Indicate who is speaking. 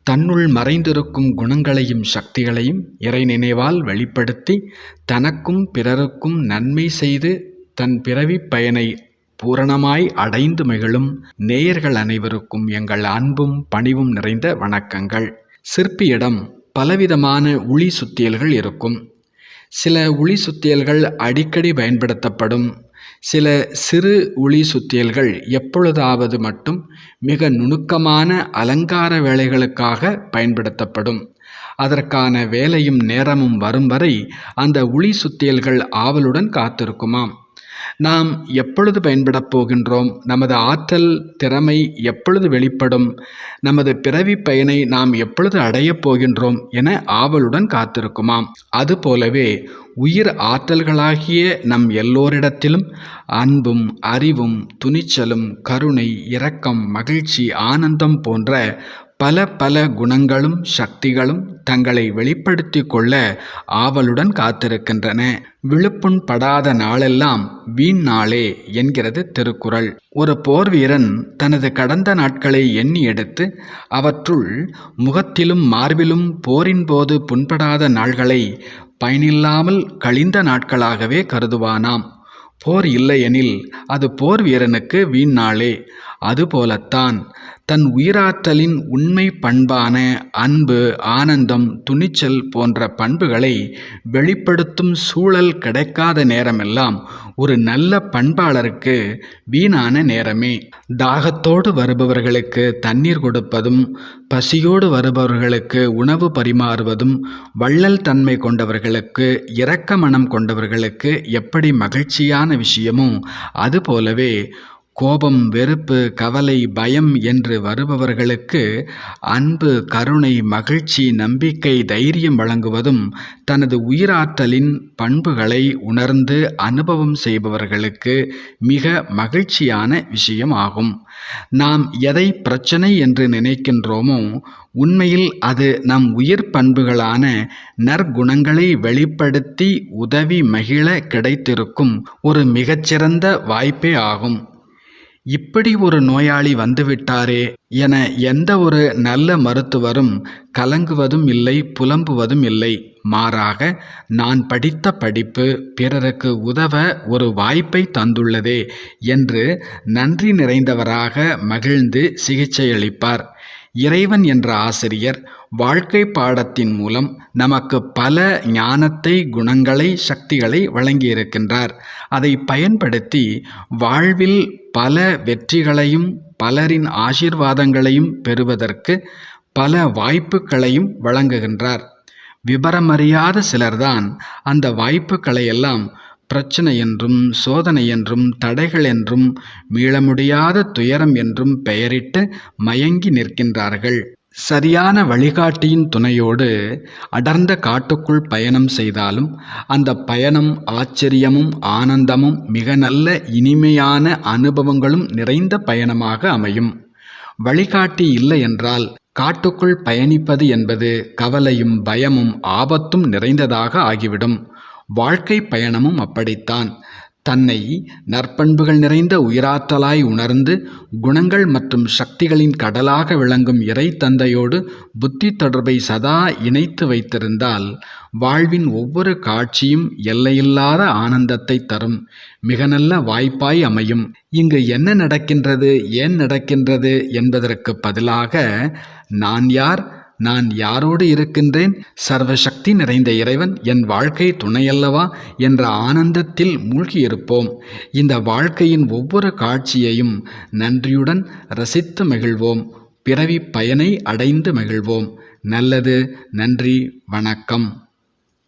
Speaker 1: தன்னுள் மறைந்திருக்கும் குணங்களையும் சக்திகளையும் இறை நினைவால் வெளிப்படுத்தி தனக்கும் பிறருக்கும் நன்மை செய்து தன் பிறவிப் பயனை பூரணமாய் அடைந்து மகிழும் நேயர்கள் அனைவருக்கும் எங்கள் அன்பும் பணிவும் நிறைந்த வணக்கங்கள். சிற்பியிடம் பலவிதமான உளி சுத்தியல்கள் இருக்கும். சில உளி சுத்தியல்கள் அடிக்கடி பயன்படுத்தப்படும். சில சிறு உளி சுத்தியல்கள் எப்பொழுதாவது மட்டும் மிக நுணுக்கமான அலங்கார வேலைகளுக்காக பயன்படுத்தப்படும். அதற்கான வேலையும் நேரமும் வரும் வரை அந்த உளி சுத்தியல்கள் ஆவலுடன் காத்திருக்குமாம். நாம் எப்பொழுது பயன்படப் போகின்றோம், நமது ஆற்றல் திறமை எப்பொழுது வெளிப்படும், நமது பிறவி பயனை நாம் எப்பொழுது அடையப் போகின்றோம் என ஆவலுடன் காத்திருக்குமாம். அதுபோலவே உயிர் ஆற்றல்களாகிய நம் எல்லோரிடத்திலும் அன்பும் அறிவும் துணிச்சலும் கருணை இரக்கம் மகிழ்ச்சி ஆனந்தம் போன்ற பல பல குணங்களும் சக்திகளும் தங்களை வெளிப்படுத்தி கொள்ள ஆவலுடன் காத்திருக்கின்றன. விழுப்புண் படாத நாளெல்லாம் வீண் நாளே என்கிறது திருக்குறள். ஒரு போர் வீரன் தனது கடந்த நாட்களை எண்ணி எடுத்து அவற்றுள் முகத்திலும் மார்பிலும் போரின் போது புண்படாத நாள்களை பயனில்லாமல் கழிந்த நாட்களாகவே கருதுவானாம். போர் இல்லையெனில் அது போர் வீரனுக்கு வீண் நாளே. அதுபோலத்தான் தன் உயிராற்றலின் உண்மை பண்பான அன்பு ஆனந்தம் துணிச்சல் போன்ற பண்புகளை வெளிப்படுத்தும் சூழல் கிடைக்காத நேரமெல்லாம் ஒரு நல்ல பண்பாளருக்கு வீணான நேரமே. தாகத்தோடு வருபவர்களுக்கு தண்ணீர் கொடுப்பதும் பசியோடு வருபவர்களுக்கு உணவு பரிமாறுவதும் வள்ளல் தன்மை கொண்டவர்களுக்கு இரக்க மனம் கொண்டவர்களுக்கு எப்படி மகிழ்ச்சியான விஷயமோ அதுபோலவே கோபம் வெறுப்பு கவலை பயம் என்று வருபவர்களுக்கு அன்பு கருணை மகிழ்ச்சி நம்பிக்கை தைரியம் வழங்குவதும் தனது உயிராற்றலின் பண்புகளை உணர்ந்து அனுபவம் செய்பவர்களுக்கு மிக மகிழ்ச்சியான விஷயம் ஆகும். நாம் எதை பிரச்சனை என்று நினைக்கின்றோமோ உண்மையில் அது நம் உயிர் பண்புகளான நற்குணங்களை வெளிப்படுத்தி உதவி மகிழ கிடைத்திருக்கும் ஒரு மிகச்சிறந்த வாய்ப்பே ஆகும். இப்படி ஒரு நோயாளி வந்துவிட்டாரே என எந்த ஒரு நல்ல மருத்துவரும் கலங்குவதும் இல்லை புலம்புவதும் இல்லை. மாறாக நான் படித்த படிப்பு பிறருக்கு உதவ ஒரு வாய்ப்பை தந்துள்ளதே என்று நன்றி நிறைந்தவராக மகிழ்ந்து சிகிச்சையளிப்பார். இறைவன் என்ற ஆசிரியர் வாழ்க்கை பாடத்தின் மூலம் நமக்கு பல ஞானத்தை குணங்களை சக்திகளை வழங்கியிருக்கின்றார். அதை பயன்படுத்தி வாழ்வில் பல வெற்றிகளையும் பலரின் ஆசீர்வாதங்களையும் பெறுவதற்கு பல வாய்ப்புகளையும் வழங்குகின்றார். விபரமறியாத சிலர்தான் அந்த வாய்ப்புகளை எல்லாம் பிரச்சனை என்றும் சோதனை என்றும் தடைகள் என்றும் மீள முடியாத துயரம் என்றும் பெயரிட்டு மயங்கி நிற்கின்றார்கள். சரியான வழிகாட்டியின் துணையோடு அடர்ந்த காட்டுக்குள் பயணம் செய்தாலும் அந்த பயணம் ஆச்சரியமும் ஆனந்தமும் மிக நல்ல இனிமையான அனுபவங்களும் நிறைந்த பயணமாக அமையும். வழிகாட்டி இல்லை என்றால் காட்டுக்குள் பயணிப்பது என்பது கவலையும் பயமும் ஆபத்தும் நிறைந்ததாக ஆகிவிடும். வாழ்க்கை பயணமும் அப்படித்தான். தன்னை நற்பண்புகள் நிறைந்த உயிராற்றலாய் உணர்ந்து குணங்கள் மற்றும் சக்திகளின் கடலாக விளங்கும் இறை தந்தையோடு புத்தி தொடர்பை சதா இணைத்து வைத்திருந்தால் வாழ்வின் ஒவ்வொரு காட்சியும் எல்லையில்லாத ஆனந்தத்தை தரும் மிக நல்ல வாய்ப்பாய் அமையும். இங்கு என்ன நடக்கின்றது ஏன் நடக்கின்றது என்பதற்கு பதிலாக நான் யார் நான் யாரோடு இருக்கின்றேன் சர்வசக்தி நிறைந்த இறைவன் என் வாழ்க்கை துணையல்லவா என்ற ஆனந்தத்தில் மூழ்கியிருப்போம். இந்த வாழ்க்கையின் ஒவ்வொரு காட்சியையும் நன்றியுடன் ரசித்து மகிழ்வோம். பிறவி பயனை அடைந்து மகிழ்வோம். நல்லது. நன்றி. வணக்கம்.